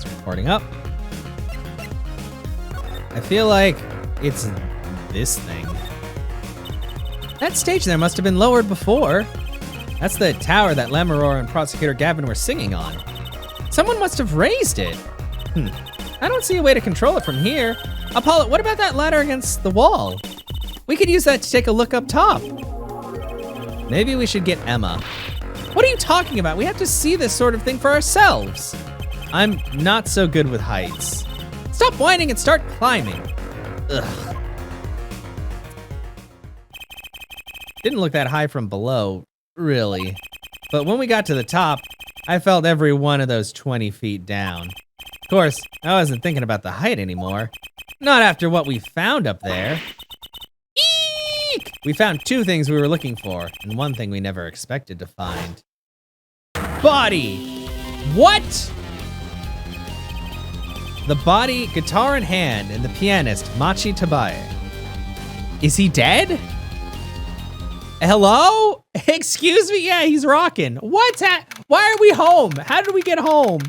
Just reporting up. I feel like it's this thing. That stage there must have been lowered before. That's the tower that Lammeror and Prosecutor Gavin were singing on. Someone must have raised it. I don't see a way to control it from here. Apollo, what about that ladder against the wall? We could use that to take a look up top. Maybe we should get Emma. What are you talking about? We have to see this sort of thing for ourselves. I'm not so good with heights. Stop whining and start climbing. Ugh. Didn't look that high from below, really. But when we got to the top, I felt every one of those 20 feet down. Of course, I wasn't thinking about the height anymore. Not after what we found up there. Eek! We found two things we were looking for, and one thing we never expected to find. Body! What? The body, guitar in hand, and the pianist, Machi Tabaye. Is he dead? Hello? Excuse me? Yeah, he's rocking. What's that? Why are we home? How did we get home?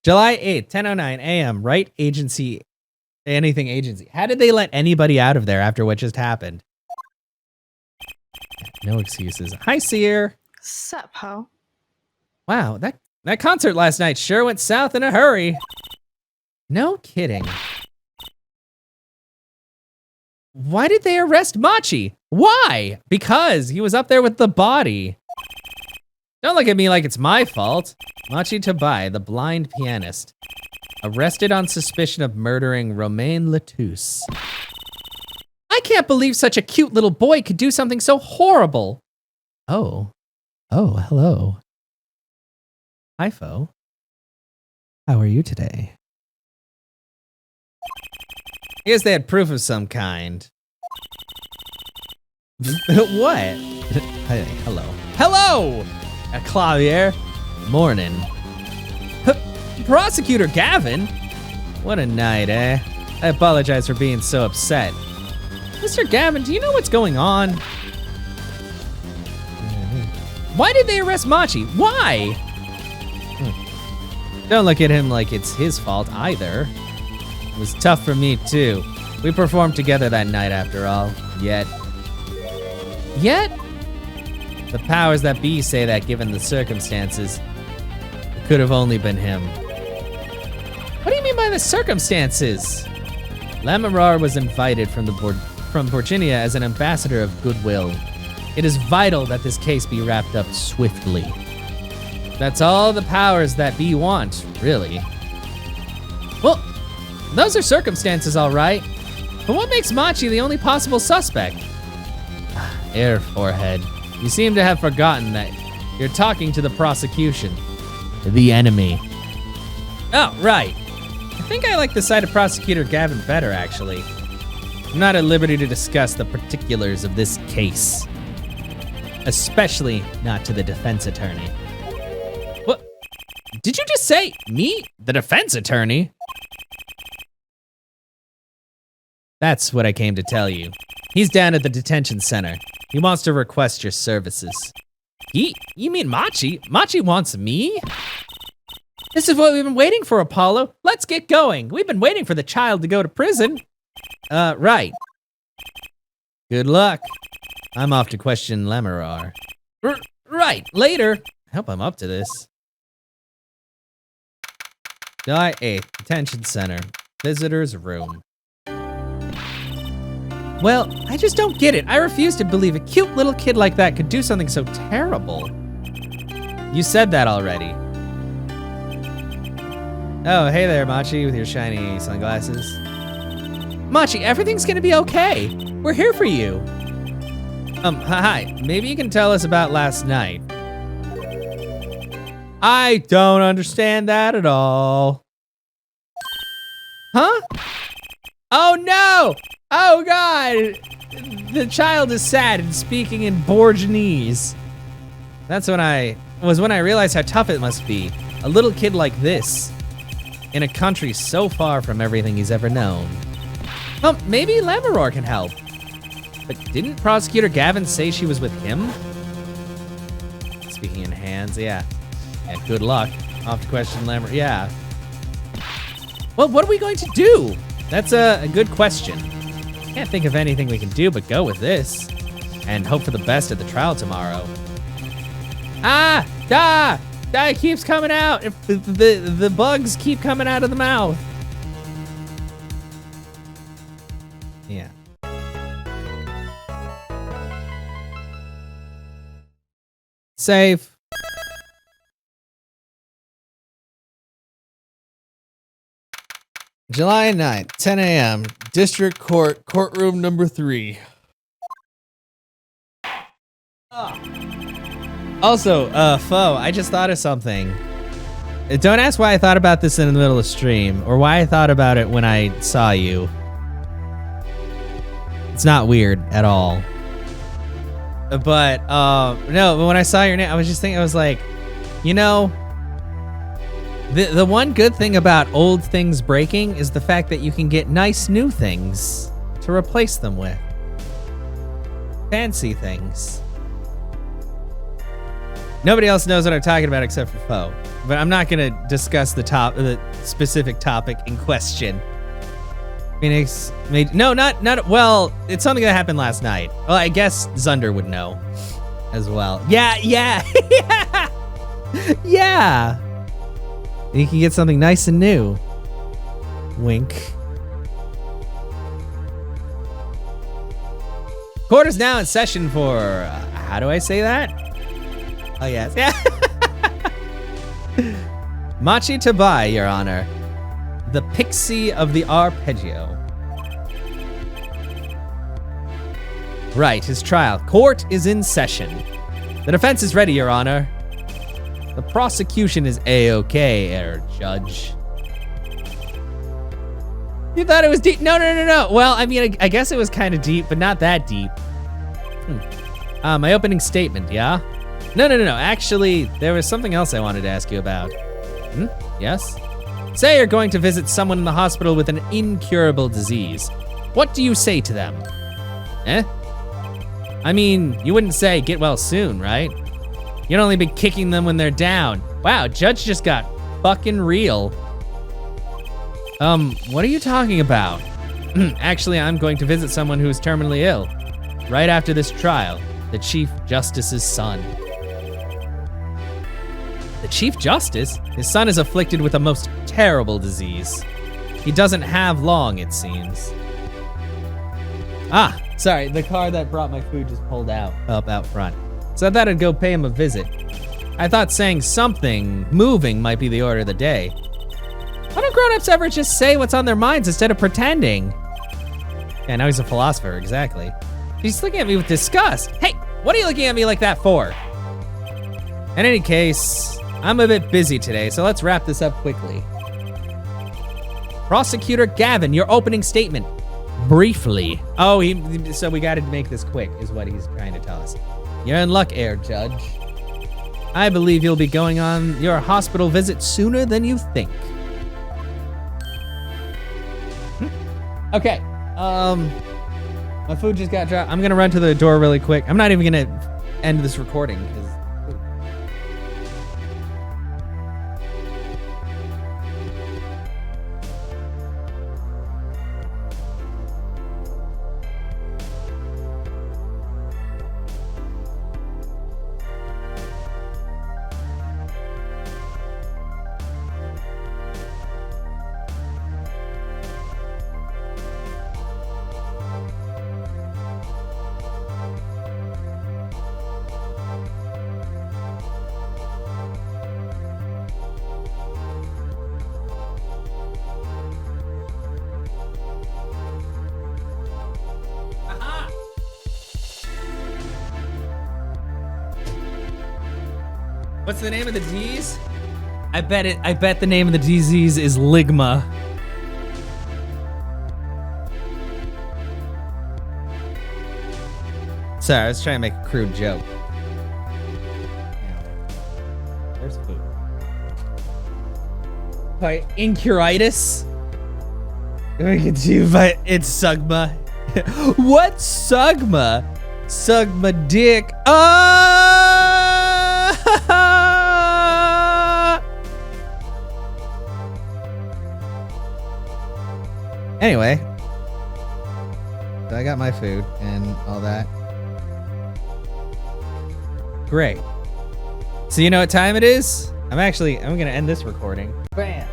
July 8th, 10:09 a.m., right agency, anything agency. How did they let anybody out of there after what just happened? No excuses. Hi, Seer. Sup, ho? Wow, that concert last night sure went south in a hurry. No kidding. Why did they arrest Machi? Why? Because he was up there with the body. Don't look at me like it's my fault. Machi Tabaye, the blind pianist, arrested on suspicion of murdering Romain Latouche. I can't believe such a cute little boy could do something so horrible. Oh, hello. Hi, Fo. How are you today? I guess they had proof of some kind. What? Hey, hello. Hello! Clavier. Morning. Prosecutor Gavin? What a night, eh? I apologize for being so upset. Mr. Gavin, do you know what's going on? Why did they arrest Machi? Why? Don't look at him like it's his fault either. It was tough for me too. We performed together that night after all. Yet? The powers that be say that given the circumstances, it could have only been him. What do you mean by the circumstances? Lammeror was invited from Virginia as an ambassador of goodwill. It is vital that this case be wrapped up swiftly. That's all the powers that be want, really. Well, those are circumstances, all right. But what makes Machi the only possible suspect? Air forehead. You seem to have forgotten that you're talking to the prosecution. The enemy. Oh, right. I think I like the side of Prosecutor Gavin better, actually. I'm not at liberty to discuss the particulars of this case. Especially not to the defense attorney. What? Did you just say me, the defense attorney? That's what I came to tell you. He's down at the detention center. He wants to request your services. You mean Machi? Machi wants me? This is what we've been waiting for, Apollo. Let's get going. We've been waiting for the child to go to prison. Right. Good luck. I'm off to question Lammeror. Right, later. I hope I'm up to this. July 8th, detention center. Visitor's room. Well, I just don't get it. I refuse to believe a cute little kid like that could do something so terrible. You said that already. Oh, hey there, Machi, with your shiny sunglasses. Machi, everything's gonna be okay. We're here for you. Hi. Maybe you can tell us about last night. I don't understand that at all. Huh? Oh no! Oh God! The child is sad and speaking in Borginese. That's when I realized how tough it must be. A little kid like this, in a country so far from everything he's ever known. Well, maybe Lammeror can help. But didn't Prosecutor Gavin say she was with him? Speaking in hands, yeah. Yeah, good luck. Off to question Lammeror, yeah. Well, what are we going to do? That's a good question. Can't think of anything we can do but go with this and hope for the best at the trial tomorrow. It keeps coming out. The bugs keep coming out of the mouth. Yeah. Save. July 9th, 10 a.m. District Court, courtroom number 3. Also, Fo, I just thought of something. Don't ask why I thought about this in the middle of stream, or why I thought about it when I saw you. It's not weird at all. But, no, when I saw your name, I was just thinking, I was like, you know, the one good thing about old things breaking is the fact that you can get nice new things to replace them with. Fancy things. Nobody else knows what I'm talking about except for Fo. But I'm not going to discuss the specific topic in question. Phoenix made... No, not... Well, it's something that happened last night. Well, I guess Zunder would know as well. Yeah. Yeah. You can get something nice and new. Wink. Court is now in session for... how do I say that? Oh, yes. Yeah. Machi Tabai, Your Honor. The Pixie of the Arpeggio. Right, his trial. Court is in session. The defense is ready, Your Honor. The prosecution is A-OK, Herr Judge. You thought it was deep? No. Well, I mean, I guess it was kind of deep, but not that deep. My opening statement, yeah? No. Actually, there was something else I wanted to ask you about. Yes? Say you're going to visit someone in the hospital with an incurable disease. What do you say to them? I mean, you wouldn't say, get well soon, right? You'd only be kicking them when they're down. Wow, Judge just got fucking real. What are you talking about? Actually, I'm going to visit someone who is terminally ill. Right after this trial, the Chief Justice's son. The Chief Justice? His son is afflicted with a most terrible disease. He doesn't have long, it seems. Ah, sorry, the car that brought my food just pulled up out front. So I thought I'd go pay him a visit. I thought saying something moving might be the order of the day. Why don't grown-ups ever just say what's on their minds instead of pretending? Yeah, now he's a philosopher, exactly. He's looking at me with disgust. Hey, what are you looking at me like that for? In any case, I'm a bit busy today, so let's wrap this up quickly. Prosecutor Gavin, your opening statement. Briefly. Oh, so we gotta make this quick, is what he's trying to tell us. You're in luck, Herr Judge. I believe you'll be going on your hospital visit sooner than you think. Okay, my food just got dropped. I'm gonna run to the door really quick. I'm not even gonna end this recording, because what's the name of the disease? I bet the name of the disease is Ligma. Sorry, I was trying to make a crude joke. There's food. By incuritis? We can do, but it's Sugma. What's Sugma? Sugma dick. Anyway, so I got my food and all that. Great. So you know what time it is? I'm gonna end this recording. Bam.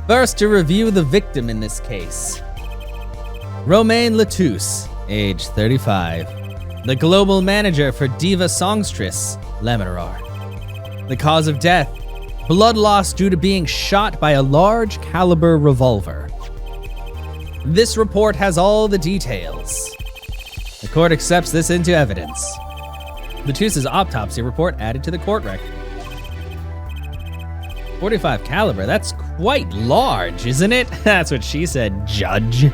First, to review the victim in this case. Romain Latouche, age 35. The global manager for Diva Songstress, Laminar. The cause of death, blood loss due to being shot by a large caliber revolver. This report has all the details. The court accepts this into evidence. Latouche's autopsy report added to the court record. 45 caliber, that's quite large, isn't it? That's what she said, Judge.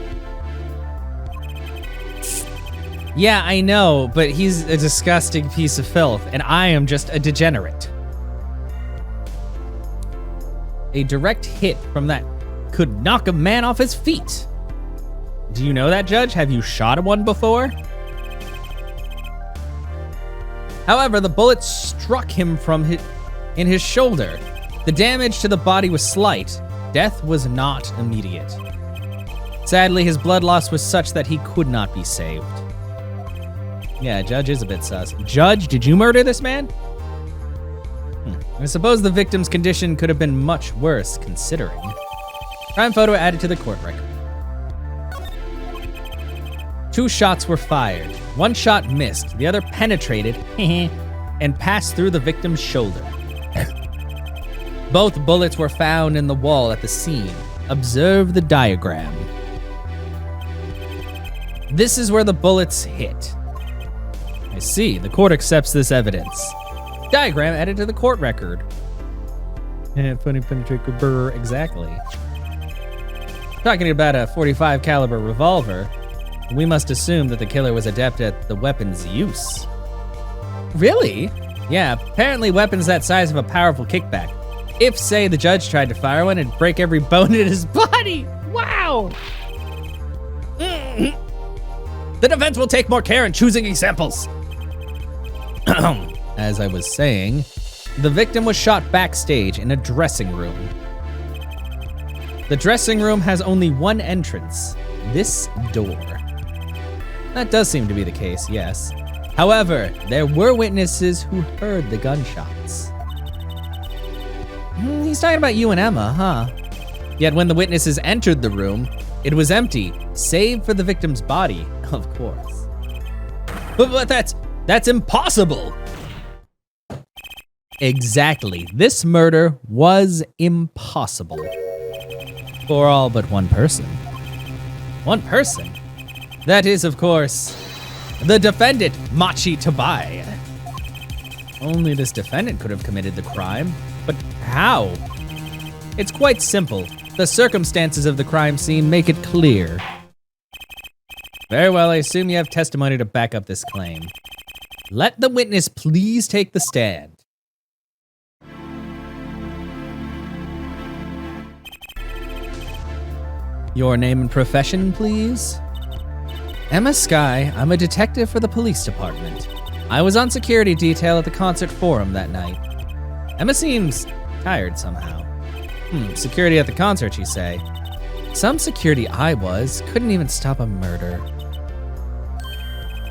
Yeah, I know, but he's a disgusting piece of filth, and I am just a degenerate. A direct hit from that could knock a man off his feet. Do you know that, Judge? Have you shot one before? However, the bullet struck him in his shoulder. The damage to the body was slight. Death was not immediate. Sadly, his blood loss was such that he could not be saved. Yeah, Judge is a bit sus. Judge, did you murder this man? I suppose the victim's condition could have been much worse, considering. Crime photo added to the court record. 2 shots were fired. 1 shot missed. The other penetrated and passed through the victim's shoulder. Both bullets were found in the wall at the scene. Observe the diagram. This is where the bullets hit. I see. The court accepts this evidence. Diagram added to the court record. Funny penetrate burr, exactly. Talking about a 45 caliber revolver, we must assume that the killer was adept at the weapon's use. Really? Yeah, apparently weapons that size have a powerful kickback. If, say, the judge tried to fire one, it'd break every bone in his body. Wow! The defense will take more care in choosing examples. As I was saying, the victim was shot backstage in a dressing room. The dressing room has only one entrance, this door. That does seem to be the case, yes. However, there were witnesses who heard the gunshots. He's talking about you and Emma, huh? Yet when the witnesses entered the room, it was empty, save for the victim's body, of course. But that's impossible! Exactly. This murder was impossible. For all but one person. One person? That is, of course, the defendant, Machi Tabai. Only this defendant could have committed the crime. But how? It's quite simple. The circumstances of the crime scene make it clear. Very well, I assume you have testimony to back up this claim. Let the witness please take the stand. Your name and profession, please? Emma Skye, I'm a detective for the police department. I was on security detail at the concert forum that night. Emma seems tired somehow. Security at the concert, you say? Some security I was couldn't even stop a murder.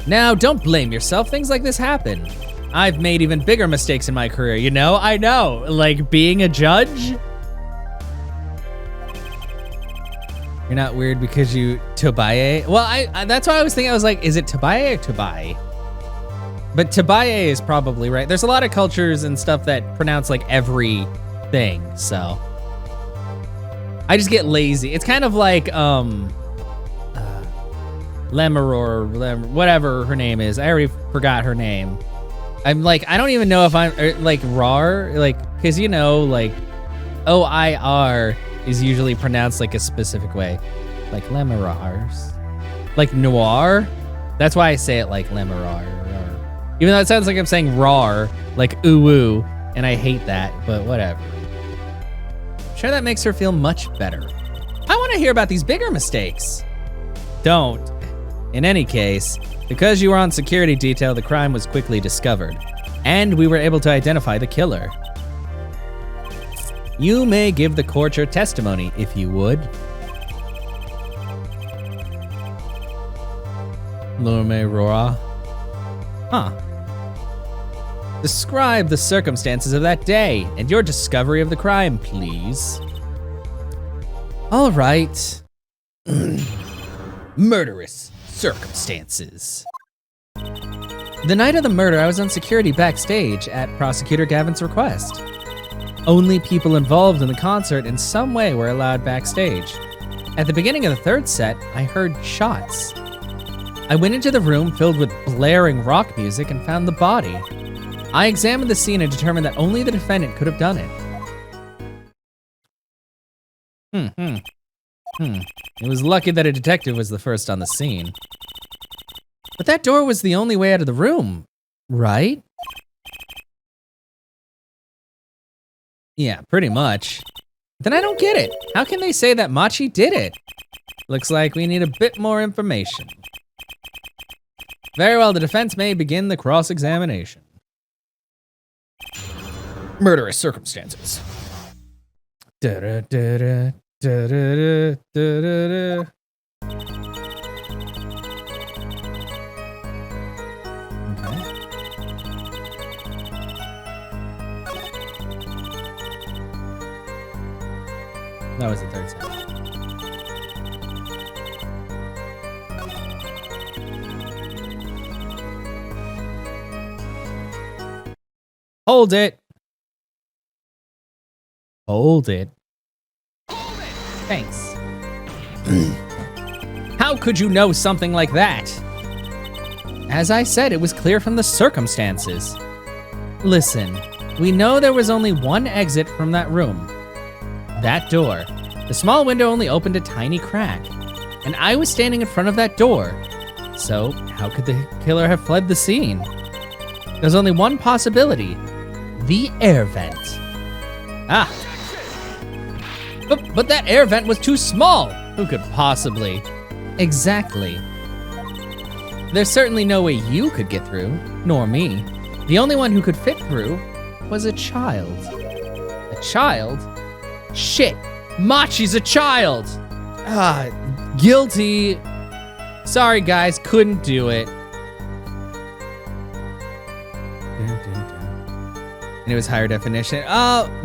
Now, don't blame yourself. Things like this happen. I've made even bigger mistakes in my career, you know? I know, like being a judge. You're not weird because you Tobaye? Well, I that's why I was thinking. I was like, is it Tobaye or Tobai? But Tobaye is probably right. There's a lot of cultures and stuff that pronounce like every thing, so I just get lazy. It's kind of like Lemuror, whatever her name is. I already forgot her name. I'm like, I don't even know if I'm like Rar, like, cause you know, like OIR is usually pronounced like a specific way, like Lemurars, like Noir. That's why I say it like Lemurar. Even though it sounds like I'm saying rar, like ooh, and I hate that, but whatever. I'm sure that makes her feel much better. I want to hear about these bigger mistakes. Don't. In any case, because you were on security detail, the crime was quickly discovered, and we were able to identify the killer. You may give the court your testimony, if you would. Lorme Rora. Huh. Describe the circumstances of that day and your discovery of the crime, please. All right. Murderous circumstances. The night of the murder, I was on security backstage at Prosecutor Gavin's request. Only people involved in the concert in some way were allowed backstage. At the beginning of the third set, I heard shots. I went into the room filled with blaring rock music and found the body. I examined the scene and determined that only the defendant could have done it. It was lucky that a detective was the first on the scene. But that door was the only way out of the room, right? Yeah, pretty much. Then I don't get it. How can they say that Machi did it? Looks like we need a bit more information. Very well, the defense may begin the cross-examination. Murderous circumstances. Da-da-da-da, da-da-da, da-da-da. That was the third set. Hold it. Hold it. Thanks. How could you know something like that? As I said, it was clear from the circumstances. Listen, we know there was only one exit from that room. That door. The small window only opened a tiny crack, and I was standing in front of that door. So, how could the killer have fled the scene? There's only one possibility. The air vent. Ah. But that air vent was too small. Who could possibly? Exactly. There's certainly no way you could get through, nor me. The only one who could fit through was a child. A child? Shit, Machi's a child. Guilty. Sorry guys, couldn't do it. And it was higher definition.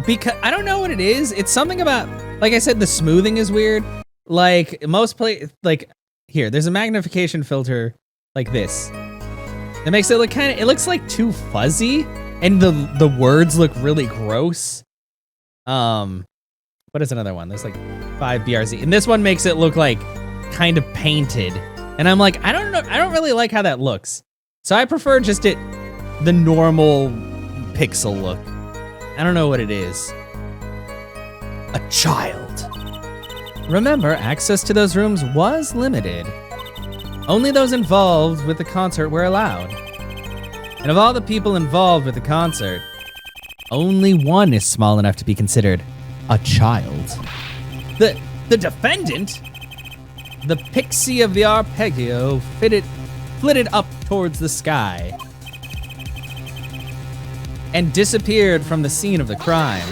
Because I don't know what it is. It's something about, like I said, the smoothing is weird. Like most here, there's a magnification filter like this. It makes it look it looks like too fuzzy, and the words look really gross. What is another one? There's like 5 BRZ. And this one makes it look like kind of painted. And I'm like, I don't know. I don't really like how that looks. So I prefer just the normal pixel look. I don't know what it is. A child. Remember, access to those rooms was limited. Only those involved with the concert were allowed. And of all the people involved with the concert, only one is small enough to be considered a child. The defendant? The pixie of the arpeggio flitted up towards the sky and disappeared from the scene of the crime.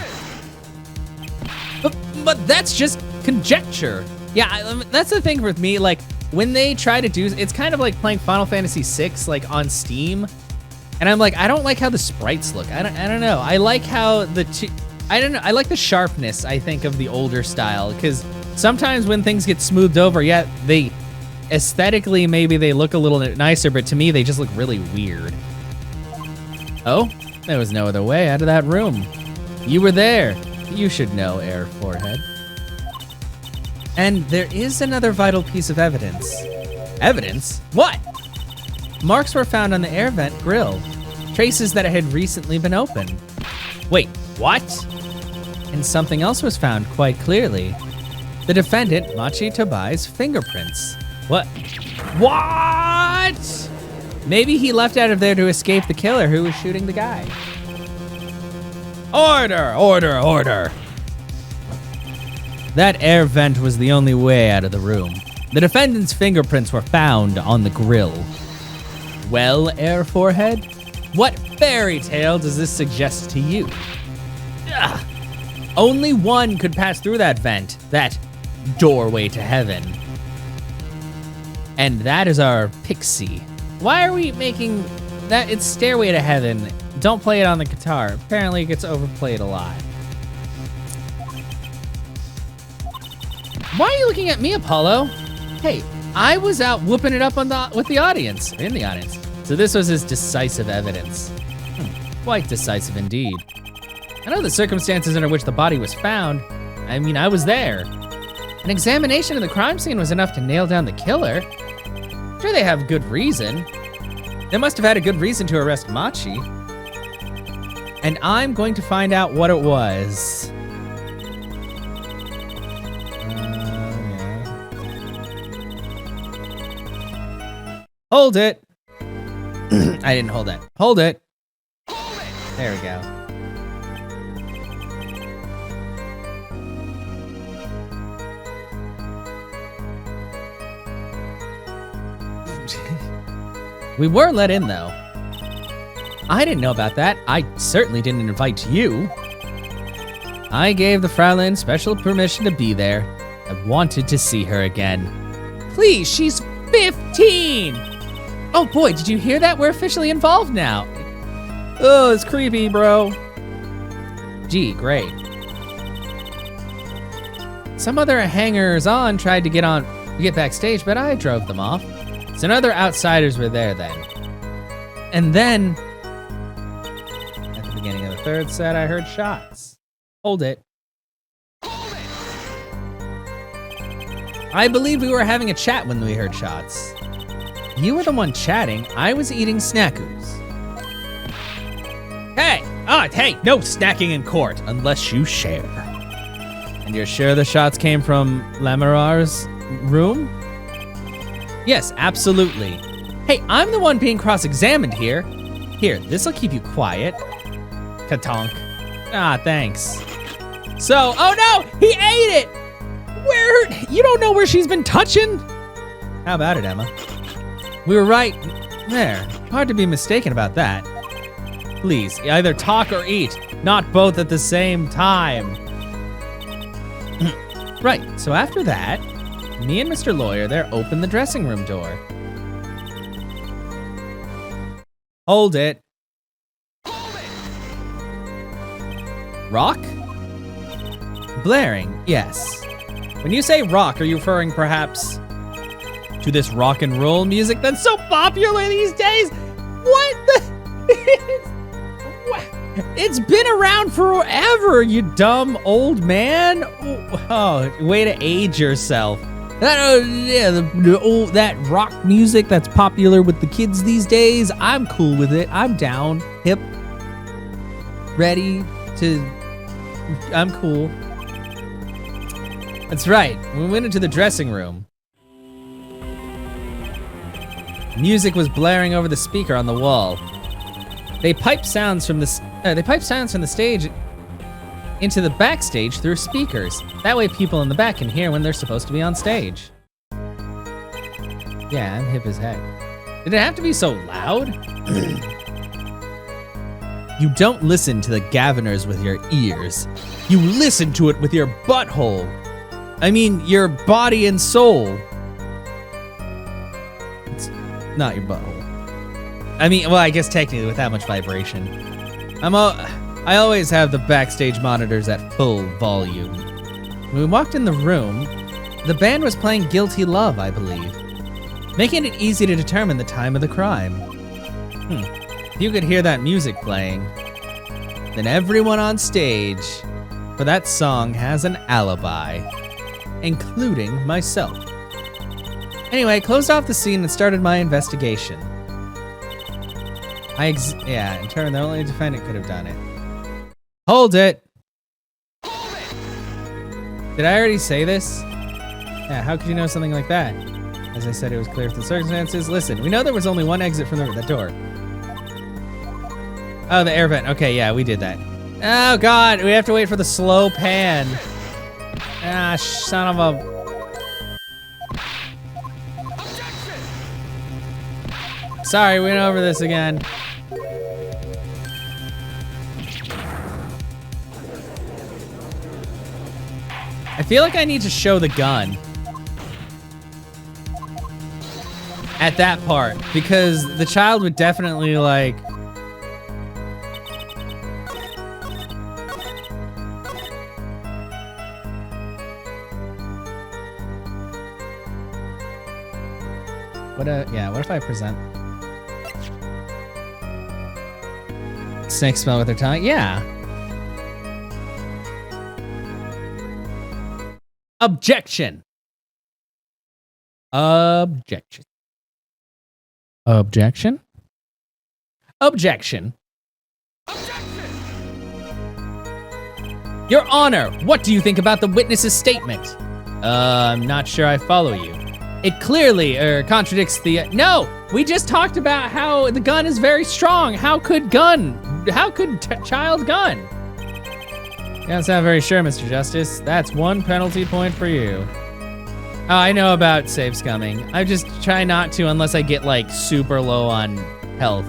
But that's just conjecture. Yeah, that's the thing with me, like, when they try to do, it's kind of like playing Final Fantasy VI, like, on Steam. And I'm like, I don't like how the sprites look. I don't know. I like how I like the sharpness, I think, of the older style, because sometimes when things get smoothed over, yeah, they aesthetically, maybe they look a little nicer, but to me, they just look really weird. Oh, there was no other way out of that room. You were there. You should know, Air Forehead. And there is another vital piece of evidence. Evidence? What? Marks were found on the air vent grill. Traces that it had recently been opened. Wait, what? And something else was found quite clearly. The defendant, Machi Tobai's fingerprints. What? What? Maybe he left out of there to escape the killer who was shooting the guy. Order, order, order. That air vent was the only way out of the room. The defendant's fingerprints were found on the grill. Well, Air Forehead, what fairy tale does this suggest to you? Ugh. Only one could pass through that vent, that doorway to heaven. And that is our pixie. Why are we making that? It's Stairway to Heaven. Don't play it on the guitar. Apparently it gets overplayed a lot. Why are you looking at me, Apollo? Hey, I was out whooping it up with the audience, in the audience. So this was his decisive evidence. Quite decisive indeed. I know the circumstances under which the body was found. I mean, I was there. An examination of the crime scene was enough to nail down the killer. Sure, they have good reason. They must have had a good reason to arrest Machi. And I'm going to find out what it was. Hold it. I didn't hold it. Hold it. There we go. We were let in, though. I didn't know about that. I certainly didn't invite you. I gave the Fraulein special permission to be there. I wanted to see her again. Please, she's 15! Oh boy, did you hear that? We're officially involved now. Oh, it's creepy, bro. Gee, great. Some other hangers-on tried to get backstage, but I drove them off. So other outsiders were there then. And then, at the beginning of the third set, I heard shots. Hold it. I believe we were having a chat when we heard shots. You were the one chatting. I was eating snackoos. Hey! Hey, no snacking in court unless you share. And you're sure the shots came from Lamarar's room? Yes, absolutely. Hey, I'm the one being cross-examined here. Here, this'll keep you quiet. Katonk. Ah, thanks. So, oh no, he ate it! You don't know where she's been touching? How about it, Emma? We were right there. Hard to be mistaken about that. Please, either talk or eat, not both at the same time. Right, so after that, me and Mr. Lawyer there opened the dressing room door. Hold it. Rock? Blaring, yes. When you say rock, are you referring perhaps to this rock and roll music that's so popular these days? What the? It's been around forever, you dumb old man. Oh, way to age yourself. That rock music that's popular with the kids these days, I'm cool with it. I'm down, hip, ready to, I'm cool. That's right, we went into the dressing room. Music was blaring over the speaker on the wall. They piped sounds from the stage into the backstage through speakers. That way people in the back can hear when they're supposed to be on stage. Yeah, I'm hip as heck. Did it have to be so loud? You don't listen to the Gaviners with your ears. You listen to it with your butthole. I mean, your body and soul. It's not your butthole. I mean, well, I guess technically with that much vibration. I always have the backstage monitors at full volume. When we walked in the room, the band was playing Guilty Love, I believe, making it easy to determine the time of the crime. If you could hear that music playing, then everyone on stage for that song has an alibi, including myself. Anyway, I closed off the scene and started my investigation. In turn, the only defendant could have done it. Hold it! Did I already say this? Yeah, how could you know something like that? As I said, it was clear from the circumstances. Listen, we know there was only one exit from that door. Oh, the air vent. Okay, yeah, we did that. Oh, God, we have to wait for the slow pan. Ah, son of a... Sorry, we went over this again. I feel like I need to show the gun at that part, because the child would definitely like... what if I present? Snake smell with their tongue? Yeah. Objection. Objection. Objection? Objection. Your Honor, what do you think about the witness's statement? I'm not sure I follow you. It clearly contradicts the... No! We just talked about how the gun is very strong. How could child gun? You don't sound very sure, Mr. Justice. That's one penalty point for you. Oh, I know about save scumming. I just try not to unless I get like super low on health.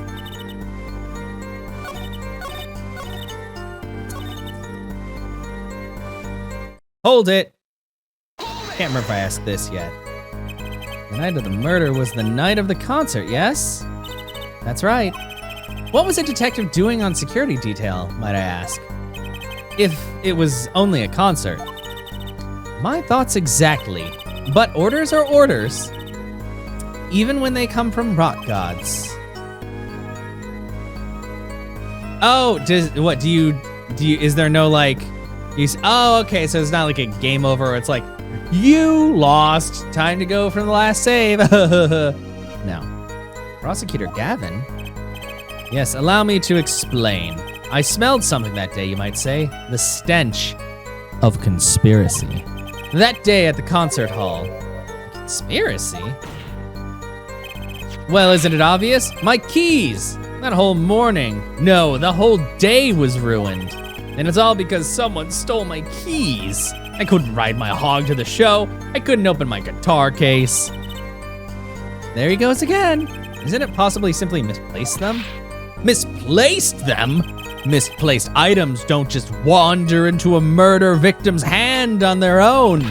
Hold it. Can't remember if I asked this yet. The night of the murder was the night of the concert, yes? That's right. What was a detective doing on security detail, might I ask? If it was only a concert. My thoughts exactly. But orders are orders, even when they come from rock gods. Oh, is there no like, oh, okay, so it's not like a game over where it's like, you lost, time to go from the last save. No. Prosecutor Gavin? Yes, allow me to explain. I smelled something that day, you might say. The stench of conspiracy. That day at the concert hall. Conspiracy? Well, isn't it obvious? My keys! That whole morning. No, the whole day was ruined. And it's all because someone stole my keys. I couldn't ride my hog to the show. I couldn't open my guitar case. There he goes again. Isn't it possibly simply misplaced them? Misplaced them? Misplaced items don't just wander into a murder victim's hand on their own.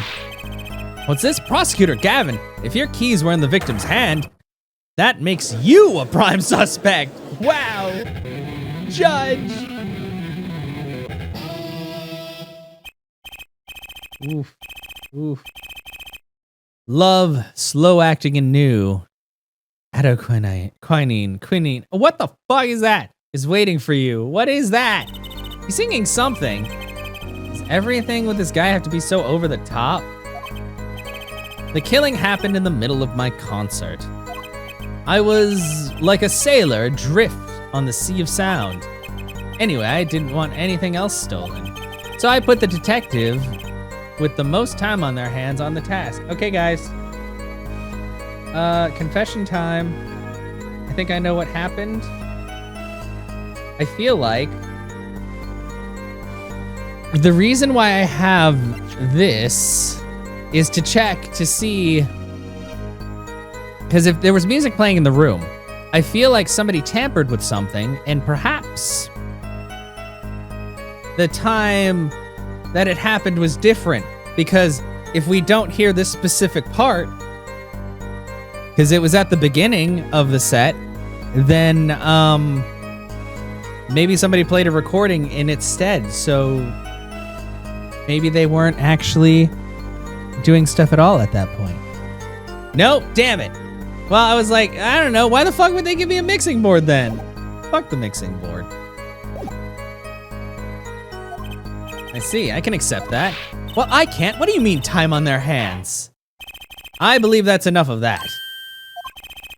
What's this? Prosecutor Gavin, if your keys were in the victim's hand, that makes you a prime suspect. Wow. Judge. Oof. Oof. Love, slow acting and new. Quinine. What the fuck is that? Is waiting for you. What is that? He's singing something. Does everything with this guy have to be so over the top? The killing happened in the middle of my concert. I was like a sailor adrift on the sea of sound. Anyway, I didn't want anything else stolen. So I put the detective with the most time on their hands on the task. Okay, guys. Confession time. I think I know what happened. I feel like the reason why I have this is to check to see, because if there was music playing in the room, I feel like somebody tampered with something, and perhaps the time that it happened was different, because if we don't hear this specific part, because it was at the beginning of the set, then maybe somebody played a recording in its stead, so maybe they weren't actually doing stuff at all at that point. Nope, damn it. Well, I was like, I don't know, why the fuck would they give me a mixing board then? Fuck the mixing board. I see, I can accept that. Well, I can't. What do you mean time on their hands? I believe that's enough of that.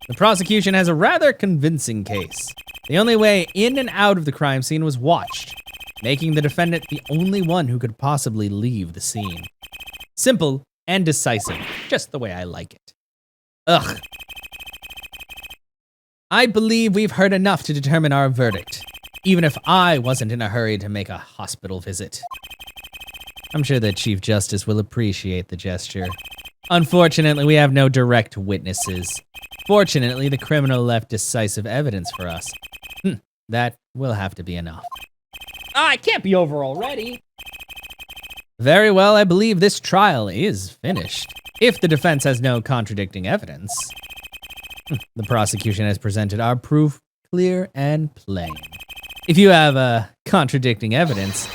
The prosecution has a rather convincing case. The only way in and out of the crime scene was watched, making the defendant the only one who could possibly leave the scene. Simple and decisive, just the way I like it. Ugh. I believe we've heard enough to determine our verdict, even if I wasn't in a hurry to make a hospital visit. I'm sure the Chief Justice will appreciate the gesture. Unfortunately, we have no direct witnesses. Fortunately, the criminal left decisive evidence for us. That will have to be enough. Ah, it can't be over already. Very well, I believe this trial is finished. If the defense has no contradicting evidence. The prosecution has presented our proof clear and plain. If you have contradicting evidence,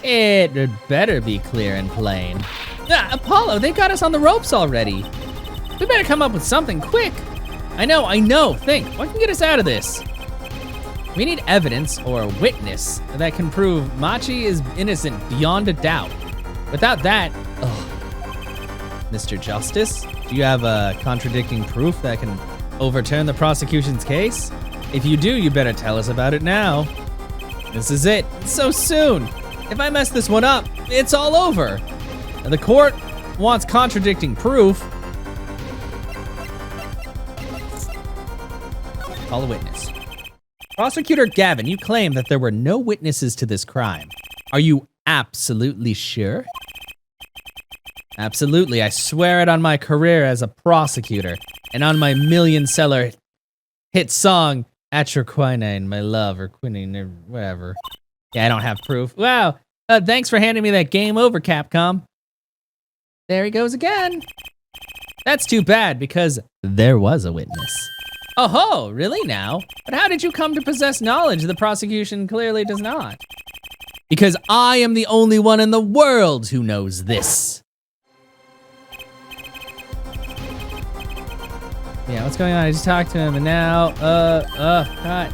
it would better be clear and plain. Apollo, they got us on the ropes already. We better come up with something quick. I know, think, what can get us out of this? We need evidence or a witness that can prove Machi is innocent beyond a doubt. Without that, Mr. Justice, do you have a contradicting proof that can overturn the prosecution's case? If you do, you better tell us about it now. This is it, so soon. If I mess this one up, it's all over. The court wants contradicting proof. Call a witness. Prosecutor Gavin, you claim that there were no witnesses to this crime. Are you absolutely sure? Absolutely, I swear it on my career as a prosecutor and on my million-seller hit song, At Your Quinine, My Love, or Quinine, or whatever. Yeah, I don't have proof. Wow, thanks for handing me that game over, Capcom. There he goes again. That's too bad, because there was a witness. Oh, really now? But how did you come to possess knowledge the prosecution clearly does not? Because I am the only one in the world who knows this. Yeah, what's going on? I just talked to him and now, God.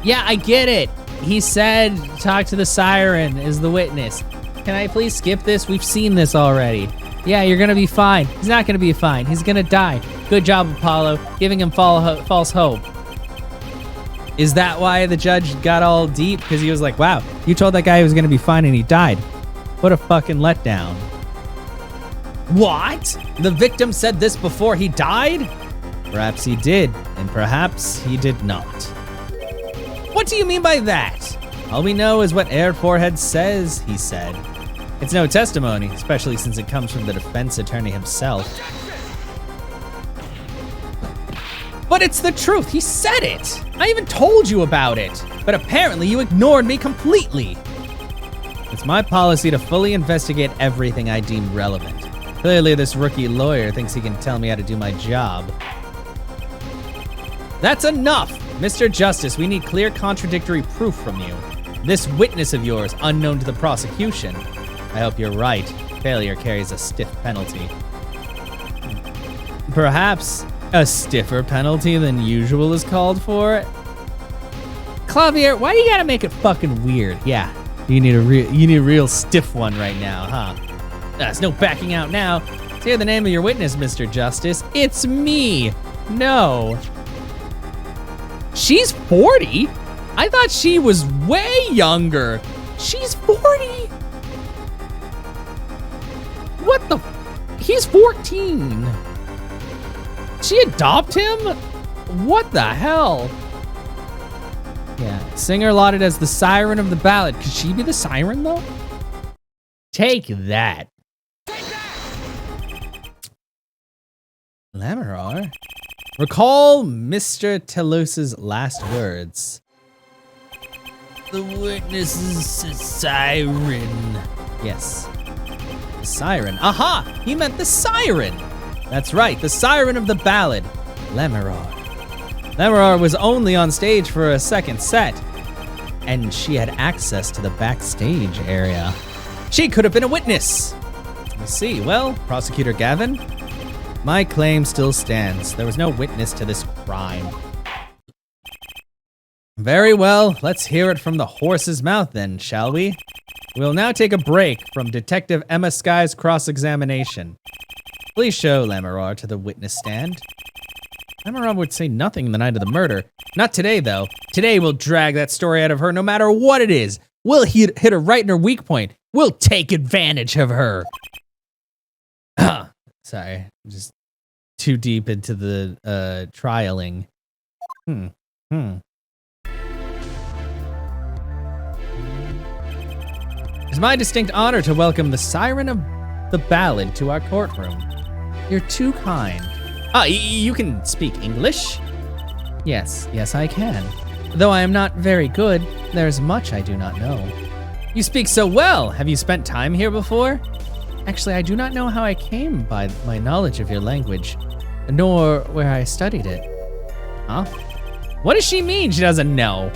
Yeah, I get it. He said talk to the siren is the witness. Can I please skip this? We've seen this already. Yeah, you're gonna be fine. He's not gonna be fine. He's gonna die. Good job, Apollo, giving him false hope. Is that why the judge got all deep? Because he was like, wow, you told that guy he was gonna be fine and he died. What a fucking letdown. What? The victim said this before he died? Perhaps he did, and perhaps he did not. What do you mean by that? All we know is what Air Forehead says, he said. It's no testimony, especially since it comes from the defense attorney himself. But it's the truth, he said it! I even told you about it, but apparently you ignored me completely. It's my policy to fully investigate everything I deem relevant. Clearly this rookie lawyer thinks he can tell me how to do my job. That's enough! Mr. Justice, we need clear contradictory proof from you. This witness of yours, unknown to the prosecution. I hope you're right. Failure carries a stiff penalty. Perhaps a stiffer penalty than usual is called for? Clavier, why do you gotta make it fucking weird? Yeah, you need a real stiff one right now, huh? There's no backing out now. Say the name of your witness, Mr. Justice. It's me. No. She's 40? I thought she was way younger. She's 40? What the? He's 14. She adopt him? What the hell? Yeah, singer lauded as the siren of the ballad. Could she be the siren though? Take that. Lamarar? Recall Mr. Telosa's last words. The witness is a siren. Yes. The siren. Aha! He meant the siren! That's right, the siren of the ballad, Lamarar. Lamarar was only on stage for a second set, and she had access to the backstage area. She could have been a witness. Let me see. Well, Prosecutor Gavin, my claim still stands. There was no witness to this crime. Very well, let's hear it from the horse's mouth then, shall we? We'll now take a break from Detective Emma Sky's cross-examination. Please show Lamarar to the witness stand. Lamarar would say nothing the night of the murder. Not today, though. Today we'll drag that story out of her no matter what it is. We'll hit her right in her weak point. We'll take advantage of her. Sorry, I'm just too deep into the trialing. It's my distinct honor to welcome the siren of the ballad to our courtroom. You're too kind. You can speak English? Yes, I can. Though I am not very good, there's much I do not know. You speak so well. Have you spent time here before? Actually, I do not know how I came by my knowledge of your language, nor where I studied it. Huh? What does she mean she doesn't know?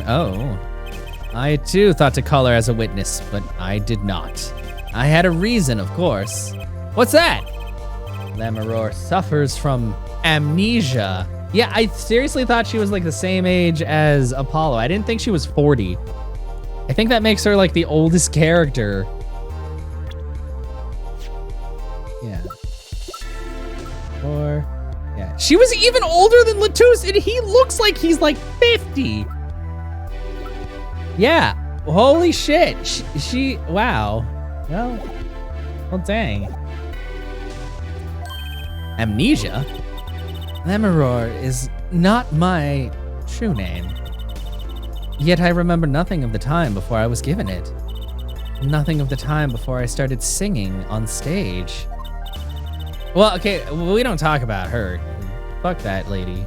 Oh. I too thought to call her as a witness, but I did not. I had a reason, of course. What's that? Lammeror suffers from amnesia. Yeah, I seriously thought she was like the same age as Apollo. I didn't think she was 40. I think that makes her like the oldest character. Yeah. Yeah. She was even older than Latus, and he looks like he's like 50. Yeah. Holy shit. She wow. Well, dang. Amnesia? Lammeror is not my true name. Yet I remember nothing of the time before I was given it. Nothing of the time before I started singing on stage. Well, okay, we don't talk about her. Fuck that lady.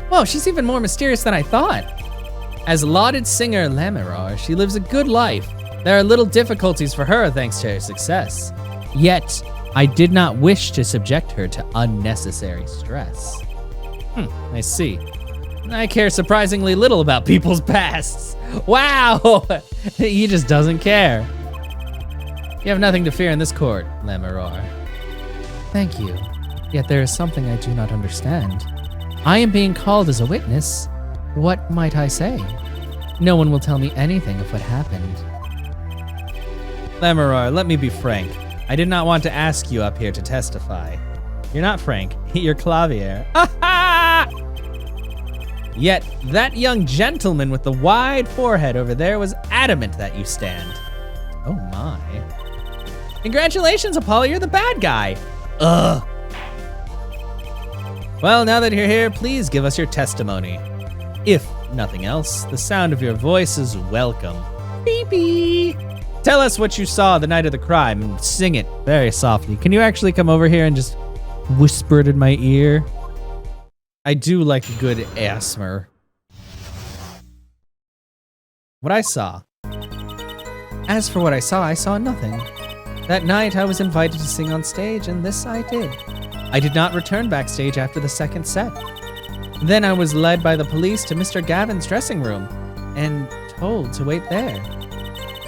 Whoa, she's even more mysterious than I thought. As lauded singer Lammeror, she lives a good life. There are little difficulties for her thanks to her success. Yet, I did not wish to subject her to unnecessary stress. I see. I care surprisingly little about people's pasts. Wow! He just doesn't care. You have nothing to fear in this court, Lammeror. Thank you. Yet there is something I do not understand. I am being called as a witness. What might I say? No one will tell me anything of what happened. Lammeror, let me be frank. I did not want to ask you up here to testify. You're not Frank, you're Clavier. Yet, that young gentleman with the wide forehead over there was adamant that you stand. Oh my. Congratulations, Apollo, you're the bad guy. Ugh. Well, now that you're here, please give us your testimony. If nothing else, the sound of your voice is welcome. Beep beep. Tell us what you saw the night of the crime and sing it very softly. Can you actually come over here and just whisper it in my ear? I do like a good ASMR. What I saw. As for what I saw nothing. That night I was invited to sing on stage, and this I did. I did not return backstage after the second set. Then I was led by the police to Mr. Gavin's dressing room and told to wait there.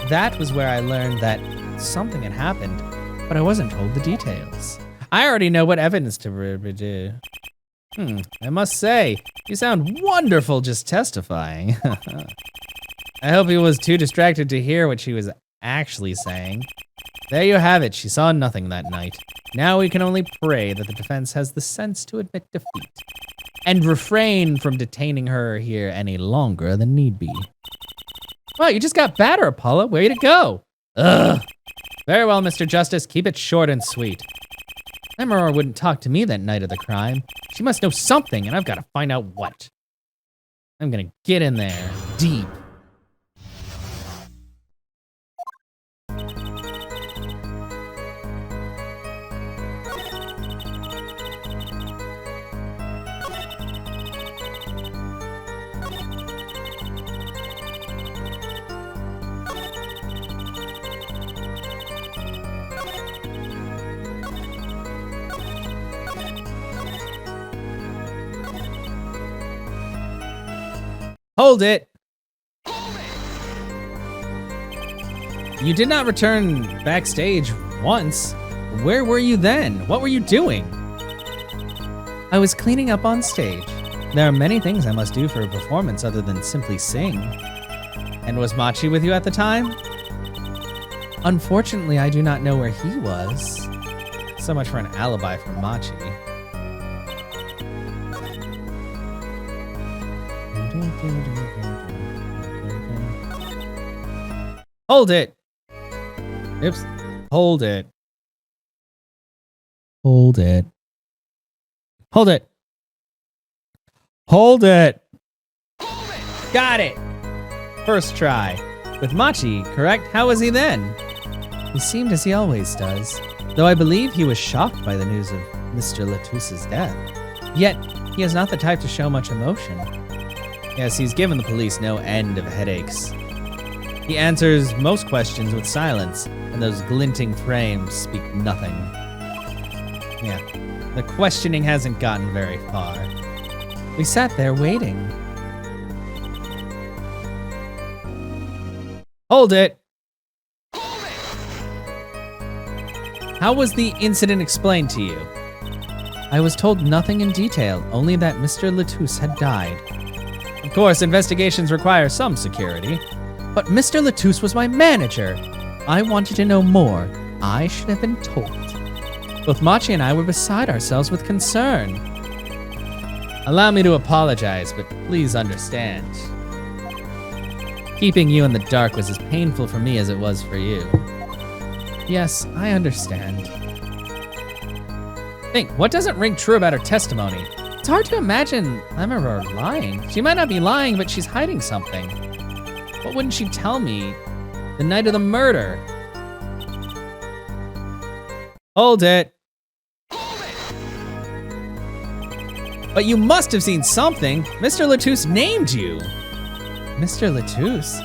That was where I learned that something had happened, but I wasn't told the details. I already know what evidence to do. I must say, you sound wonderful just testifying. I hope he was too distracted to hear what she was actually saying. There you have it, she saw nothing that night. Now we can only pray that the defense has the sense to admit defeat and refrain from detaining her here any longer than need be. Wow, you just got better, Apollo. Way to go. Ugh. Very well, Mr. Justice. Keep it short and sweet. Lammeror wouldn't talk to me that night of the crime. She must know something, and I've got to find out what. I'm gonna get in there, deep. Hold it! You did not return backstage once. Where were you then? What were you doing? I was cleaning up on stage. There are many things I must do for a performance other than simply sing. And was Machi with you at the time? Unfortunately, I do not know where he was. So much for an alibi for Machi. Hold it! Oops. Hold it. Hold it. Hold it. Hold it! Got it! First try. With Machi, correct? How was he then? He seemed as he always does, though I believe he was shocked by the news of Mr. Latus's death. Yet, he is not the type to show much emotion. Yes, he's given the police no end of headaches. He answers most questions with silence, and those glinting frames speak nothing. Yeah, the questioning hasn't gotten very far. We sat there waiting. Hold it! How was the incident explained to you? I was told nothing in detail, only that Mr. Latouche had died. Of course, investigations require some security. But Mr. Latouche was my manager. I wanted to know more. I should have been told. Both Machi and I were beside ourselves with concern. Allow me to apologize, but please understand. Keeping you in the dark was as painful for me as it was for you. Yes, I understand. Think, what doesn't ring true about her testimony? It's hard to imagine Lemuror lying. She might not be lying, but she's hiding something. What wouldn't she tell me the night of the murder? Hold it. But you must have seen something. Mr. Latouche named you. Mr. Latouche?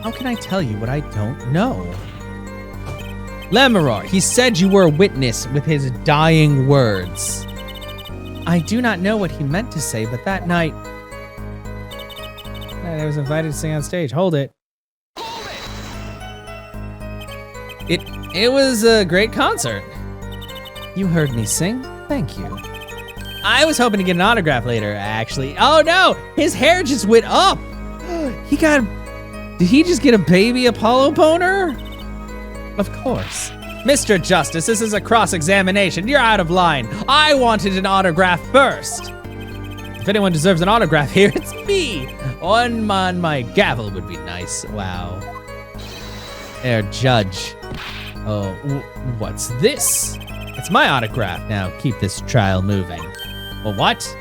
How can I tell you what I don't know? Lemuror, he said you were a witness with his dying words. I do not know what he meant to say, but that night, I was invited to sing on stage. Hold it. It was a great concert. You heard me sing? Thank you. I was hoping to get an autograph later, actually. Oh no! His hair just went up! Did he just get a baby Apollo boner? Of course. Mr. Justice, this is a cross-examination. You're out of line. I wanted an autograph first. If anyone deserves an autograph here, it's me. One on my gavel would be nice. Wow. There, Judge. Oh, what's this? It's my autograph. Now, keep this trial moving. Well, what?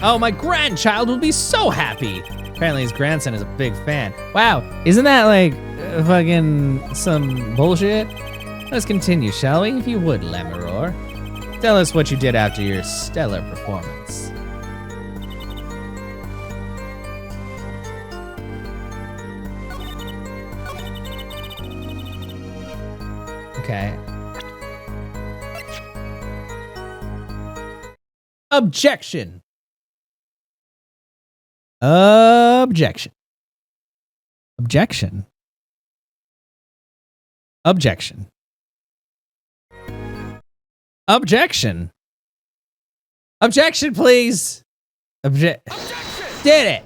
Oh, my grandchild will be so happy. Apparently his grandson is a big fan. Wow, isn't that like fucking some bullshit? Let's continue, shall we? If you would, Lemuror. Tell us what you did after your stellar performance. Okay. Objection. Objection. Objection. Objection. Objection. Objection, please. Objection. Did it.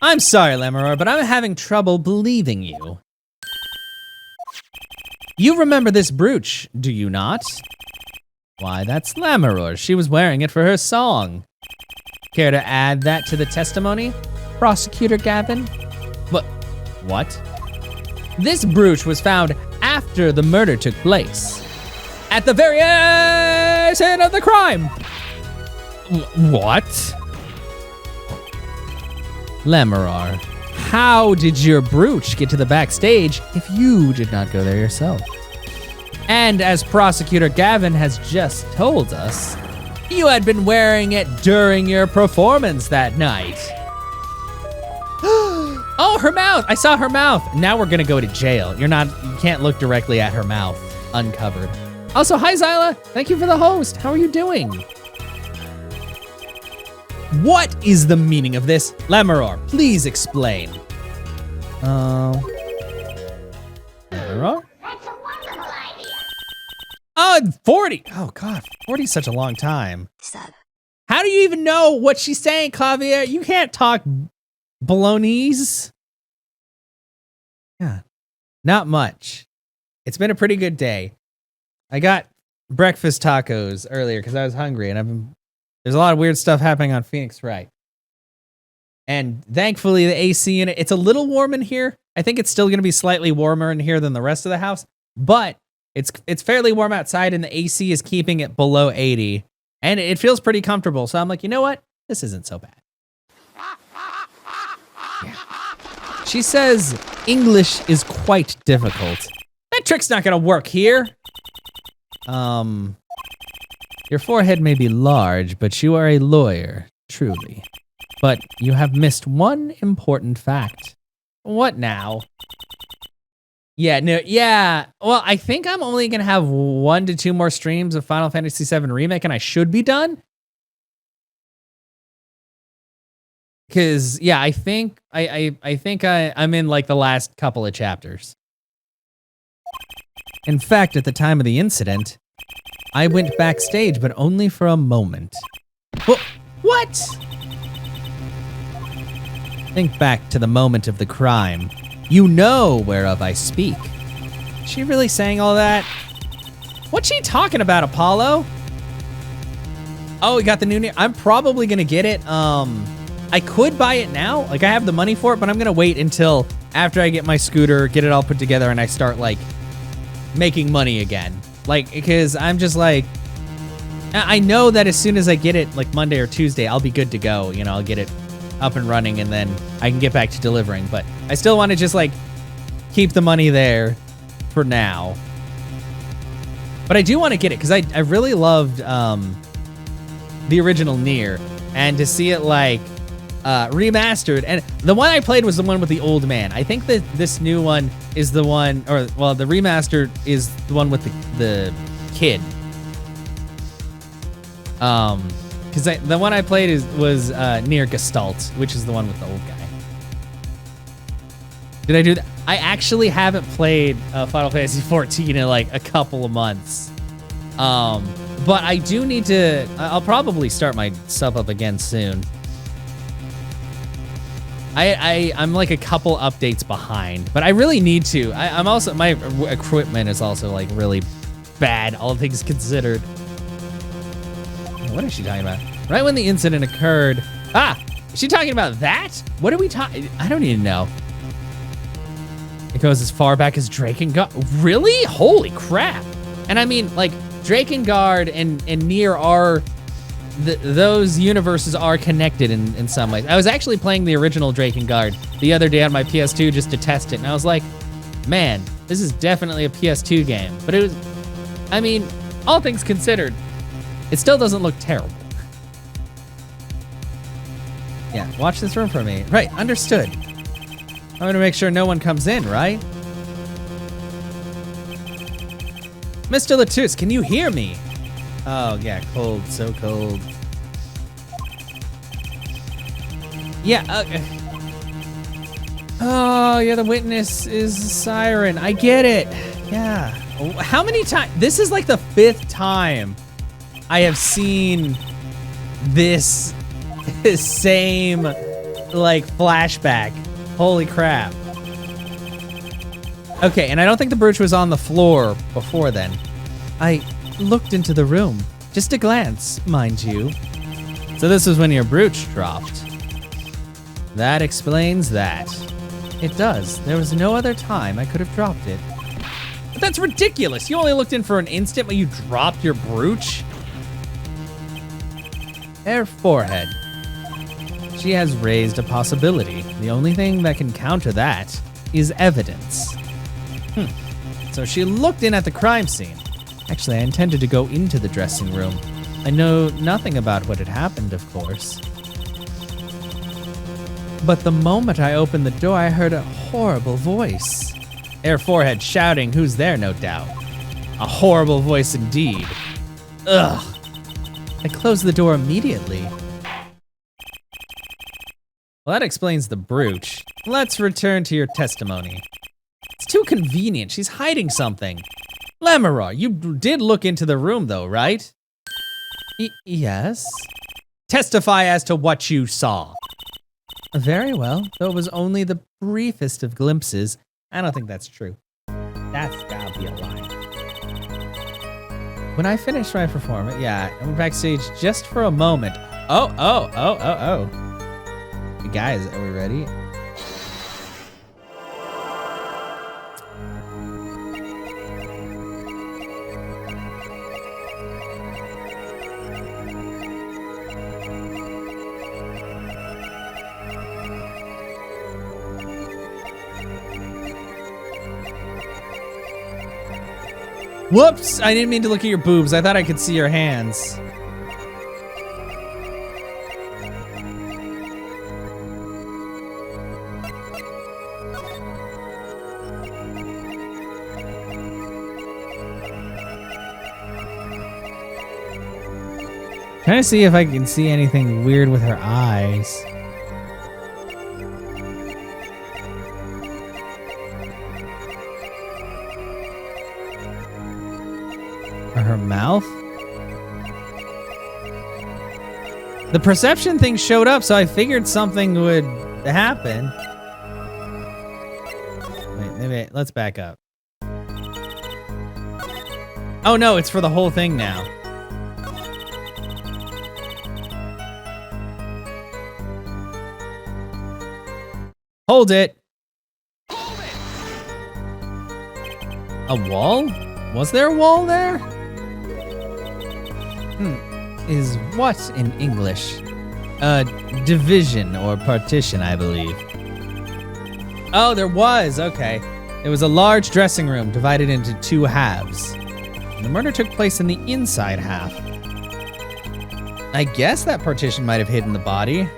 I'm sorry, Lemuror, but I'm having trouble believing you. You remember this brooch, do you not? Why, that's Lemuror. She was wearing it for her song. Care to add that to the testimony, Prosecutor Gavin? What? This brooch was found after the murder took place. At the very scene of the crime. What? Lemuror, how did your brooch get to the backstage if you did not go there yourself? And as Prosecutor Gavin has just told us, you had been wearing it during your performance that night. Oh, her mouth! I saw her mouth. Now we're gonna go to jail. You can't look directly at her mouth, uncovered. Also, hi Zyla, thank you for the host. How are you doing? What is the meaning of this? Lemuror, please explain. Lemuror? That's a wonderful idea. Oh, 40. Oh God, 40 is such a long time. Sub. How do you even know what she's saying, Clavier? You can't talk Bolognese. Yeah, not much. It's been a pretty good day. I got breakfast tacos earlier because I was hungry, and there's a lot of weird stuff happening on Phoenix Wright. And thankfully, the AC unit, it's a little warm in here. I think it's still going to be slightly warmer in here than the rest of the house, but it's fairly warm outside, and the AC is keeping it below 80, and it feels pretty comfortable. So I'm like, you know what? This isn't so bad. Yeah. She says English is quite difficult. That trick's not going to work here. Your forehead may be large, but you are a lawyer, truly. But you have missed one important fact. What now? Yeah, no, yeah. Well, I think I'm only gonna have 1 to 2 more streams of Final Fantasy VII Remake, and I should be done. Cause yeah, I think I'm in like the last couple of chapters. In fact, at the time of the incident, I went backstage, but only for a moment. What? Think back to the moment of the crime. You know whereof I speak. Is she really saying all that? What's she talking about, Apollo? Oh, we got the new... I'm probably gonna get it. I could buy it now. Like, I have the money for it, but I'm gonna wait until after I get my scooter, get it all put together, and I start, like, making money again. Like, because I'm just like... I know that as soon as I get it, like, Monday or Tuesday, I'll be good to go. You know, I'll get it up and running, and then I can get back to delivering. But I still want to just, like, keep the money there for now. But I do want to get it, because I really loved the original Nier. And to see it, like, remastered. And the one I played was the one with the old man. I think that this new one is the one, or, well, the remastered is the one with the kid. Because the one I played was Nier Gestalt, which is the one with the old guy. Did I do that? I actually haven't played Final Fantasy 14 in like a couple of months. But I do need to... I'll probably start my sub up again soon. I'm like a couple updates behind, but I really need to. I'm also... My equipment is also like really bad, all things considered. What is she talking about? Right when the incident occurred... Ah! Is she talking about that? What are we talking... I don't even know. It goes as far back as Drakengard. Really? Holy crap. And I mean, like, Drakengard and Nier are... those universes are connected in some ways. I was actually playing the original Drakengard the other day on my PS2 just to test it, and I was like, man, this is definitely a PS2 game. But it was... I mean, all things considered, it still doesn't look terrible. Yeah, watch this room for me. Right, understood. I'm gonna make sure no one comes in, right? Mr. Latus, can you hear me? Oh, yeah, cold, so cold. Yeah, oh, yeah, the witness is a siren. I get it. Yeah. How many times? This is like the 5th time I have seen this same, like, flashback. Holy crap. Okay, and I don't think the brooch was on the floor before then. I looked into the room. Just a glance, mind you. So this was when your brooch dropped. That explains that. It does. There was no other time I could have dropped it. But that's ridiculous. You only looked in for an instant, but you dropped your brooch? Her forehead. She has raised a possibility. The only thing that can counter that is evidence. So she looked in at the crime scene. Actually, I intended to go into the dressing room. I know nothing about what had happened, of course. But the moment I opened the door, I heard a horrible voice. Her forehead shouting, who's there, no doubt. A horrible voice indeed. Ugh. I closed the door immediately. Well, that explains the brooch. Let's return to your testimony. It's too convenient. She's hiding something. Lemuror, you did look into the room, though, right? Yes. Testify as to what you saw. Very well, though it was only the briefest of glimpses. I don't think that's true. That's gotta be a lie. When I finished my performance, yeah, I went backstage just for a moment. Oh. Guys, are we ready? Whoops! I didn't mean to look at your boobs. I thought I could see your hands. Trying to see if I can see anything weird with her eyes. Or her mouth? The perception thing showed up, so I figured something would happen. Wait, let's back up. Oh no, it's for the whole thing now. Hold it. A wall? Was there a wall there? Is what in English? Division or partition, I believe. Oh, there was. Okay. It was a large dressing room divided into two halves. The murder took place in the inside half. I guess that partition might have hidden the body.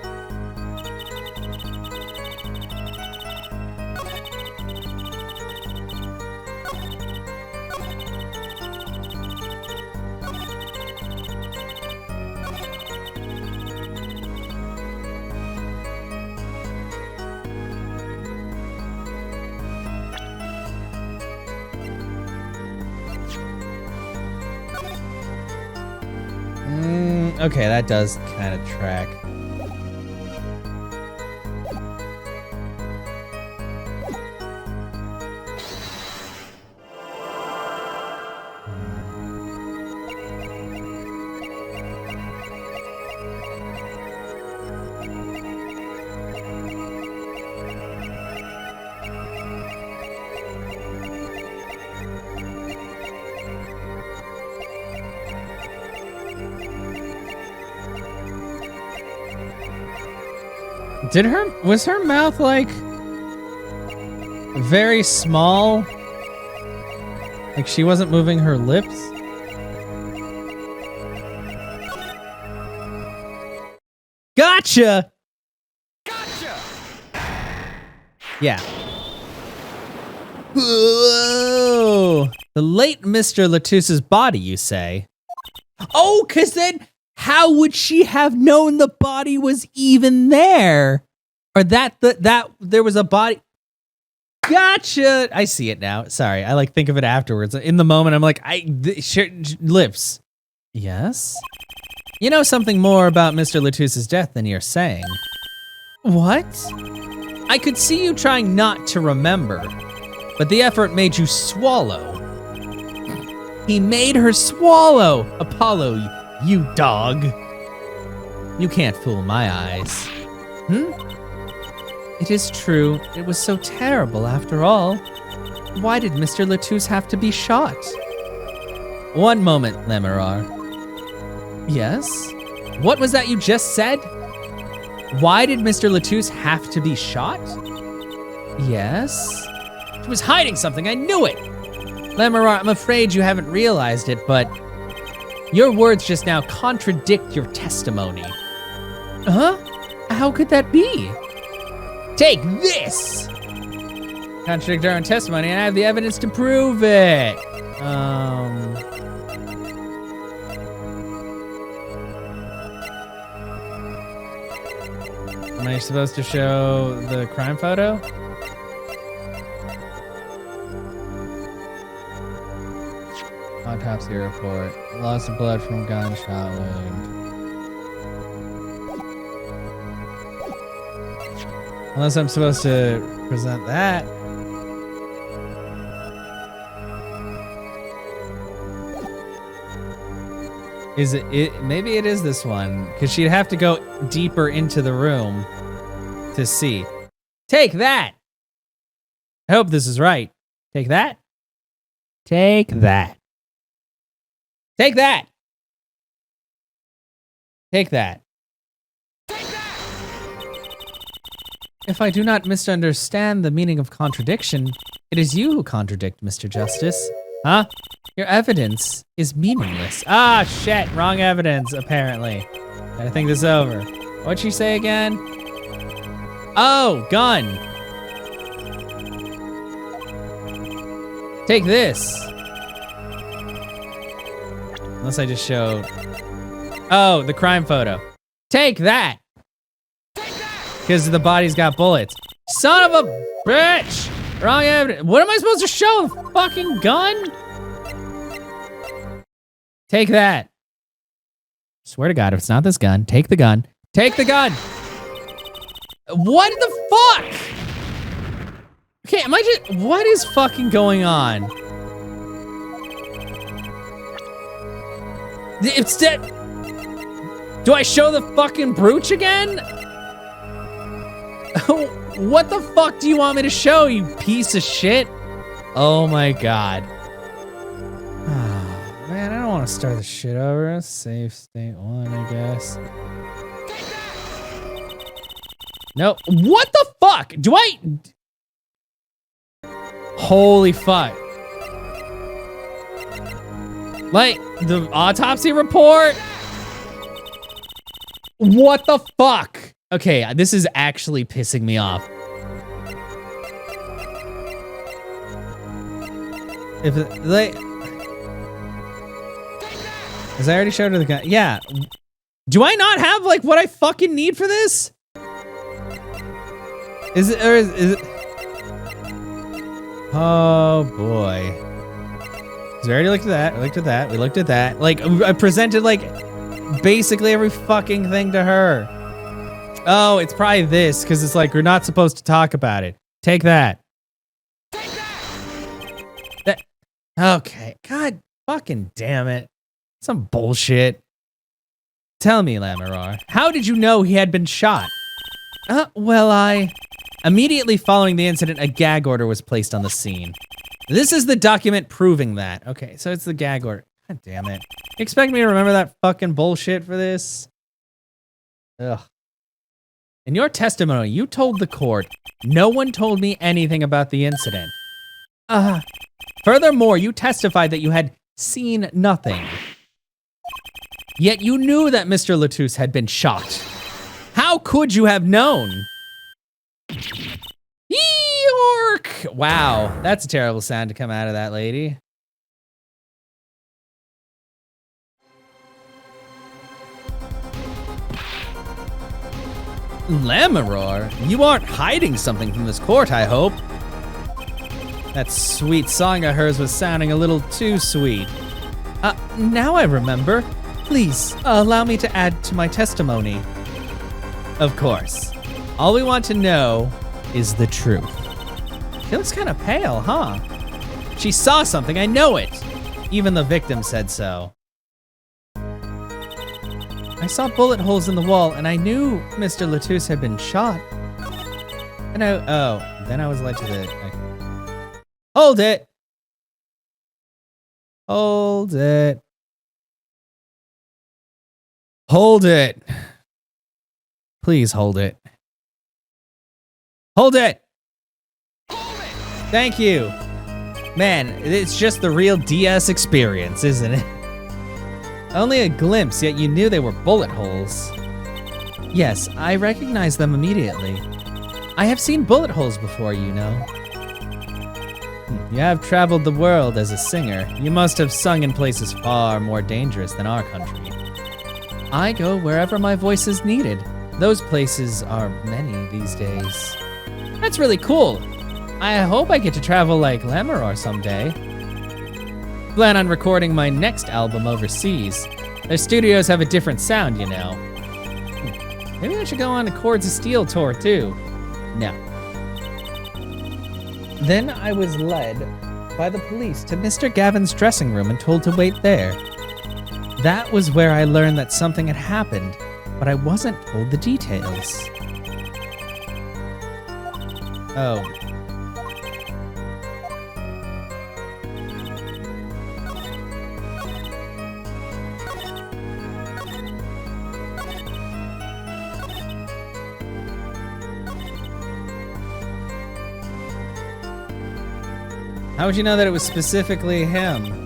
Okay, that does kind of track. Was her mouth like very small? Like she wasn't moving her lips? Gotcha! Gotcha! Yeah. Whoa! The late Mr. Latusse's body, you say? Oh, 'cause then how would she have known the body was even there? Or that there was a body. Gotcha. I see it now. Sorry, I like think of it afterwards. In the moment, I'm like, lips. Yes. You know something more about Mr. Latusse's death than you're saying. What? I could see you trying not to remember, but the effort made you swallow. He made her swallow. Apollo, you dog. You can't fool my eyes. It is true. It was so terrible after all. Why did Mr. Latouche have to be shot? One moment, Lemurar. Yes? What was that you just said? Why did Mr. Latouche have to be shot? Yes? He was hiding something, I knew it! Lemurar, I'm afraid you haven't realized it, but your words just now contradict your testimony. Huh? How could that be? Take this! Contradict our own testimony, and I have the evidence to prove it. Am I supposed to show the crime photo? Autopsy report. Loss of blood from gunshot wound. Unless I'm supposed to present that. Is it maybe it is this one, because she'd have to go deeper into the room to see. Take that! I hope this is right. Take that. Take that. Take that! Take that. If I do not misunderstand the meaning of contradiction, it is you who contradict, Mr. Justice. Huh? Your evidence is meaningless. Ah, shit, wrong evidence, apparently. Gotta think this over. What'd she say again? Oh, gun. Take this. Unless I just showed. Oh, the crime photo. Take that. Because the body's got bullets. Son of a bitch! Wrong evidence. What am I supposed to show? A fucking gun? Take that. Swear to God, if it's not this gun, take the gun. Take the gun! What the fuck? Okay, am I just... What is fucking going on? It's dead. Do I show the fucking brooch again? What the fuck do you want me to show, you piece of shit? Oh my God. Oh, man, I don't want to start this shit over. Save state one, I guess. No, what the fuck? Do I... Holy fuck. Like, the autopsy report? What the fuck? Okay, this is actually pissing me off. If it, like... As I already showed her the gun. Yeah. Do I not have, like, what I fucking need for this? Is it, or is it... Oh, boy. We already looked at that. We looked at that. We looked at that. Like, I presented, like, basically every fucking thing to her. Oh, it's probably this, because it's like, we're not supposed to talk about it. Take that. That. Okay. God fucking damn it. Some bullshit. Tell me, Lamarar, how did you know he had been shot? Well, Immediately following the incident, a gag order was placed on the scene. This is the document proving that. Okay, so it's the gag order. God damn it. You expect me to remember that fucking bullshit for this? Ugh. In your testimony, you told the court, no one told me anything about the incident. Furthermore, you testified that you had seen nothing. Yet you knew that Mr. Latouche had been shot. How could you have known? York! Wow, that's a terrible sound to come out of that lady. Lamarar, you aren't hiding something from this court, I hope. That sweet song of hers was sounding a little too sweet. Now I remember. Please, allow me to add to my testimony. Of course. All we want to know is the truth. She looks kind of pale, huh? She saw something, I know it. Even the victim said so. I saw bullet holes in the wall, and I knew Mr. Latouche had been shot. And then I was led to the... Hold it! Hold it. Hold it. Please hold it. Hold it! Thank you. Man, it's just the real DS experience, isn't it? Only a glimpse, yet you knew they were bullet holes. Yes, I recognized them immediately. I have seen bullet holes before, you know. You have traveled the world as a singer. You must have sung in places far more dangerous than our country. I go wherever my voice is needed. Those places are many these days. That's really cool. I hope I get to travel like Lamarar someday. Plan on recording my next album overseas. Their studios have a different sound, you know. Maybe I should go on a Chords of Steel tour too. No. Then I was led by the police to Mr. Gavin's dressing room and told to wait there. That was where I learned that something had happened, but I wasn't told the details. Oh. How would you know that it was specifically him?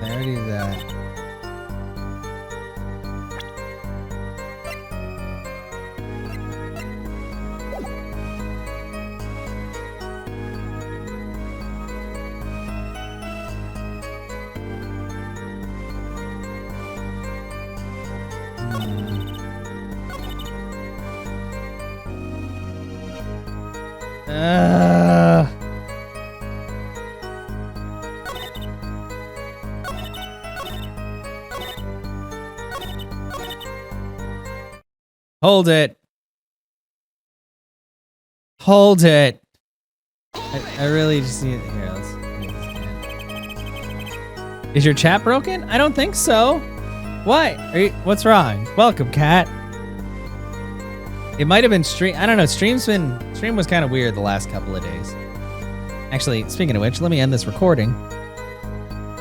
I already did that. Hold it. Hold it. I really just need it. Here, let's. Is your chat broken? I don't think so. What? What's wrong? Welcome, cat. It might have been stream. I don't know. Stream was kind of weird the last couple of days. Actually, speaking of which, let me end this recording.